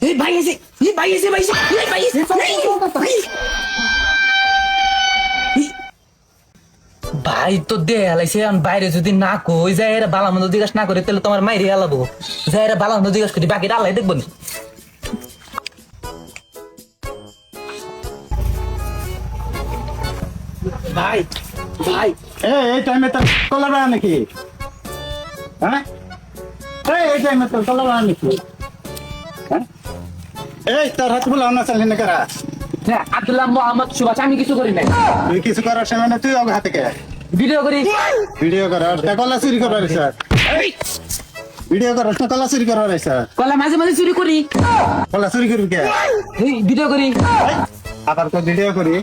এই ভাই এসে এই ভাই এসে ভাই এসে এই ভাই এসে ভাই তো দে হালাইছে বাইরে যদি না কই যায় এরা বালা মন্দ জিজ্ঞাসা না করে তাহলে তোমার মাইরে হালাবো যায় এরা বালা মন্দ জিজ্ঞাসা করি বাকিটা আল্লাহ দেখবো নি ভাই ভাই এই টাইমে তো কলা বাড়া নাকি? হ্যাঁ এই টাইমে তো কলা বাড়া নাকি? হ্যাঁ এই তোর হাত বলে আমরা চালি না করা। হ্যাঁ আব্দুল্লাহ মোহাম্মদ সুভাষ আমি কিছু করি নাই তুই কিছু করার সময় না তুই ওকে হাতে কে ভিডিও করি ভিডিও করার কলা চুরি করার স্যার ভিডিও করার কলা চুরি করার স্যার কলা মাঝে মাঝে চুরি করি কলা চুরি করবি কে? ভিডিও করি আবার তো ভিডিও করি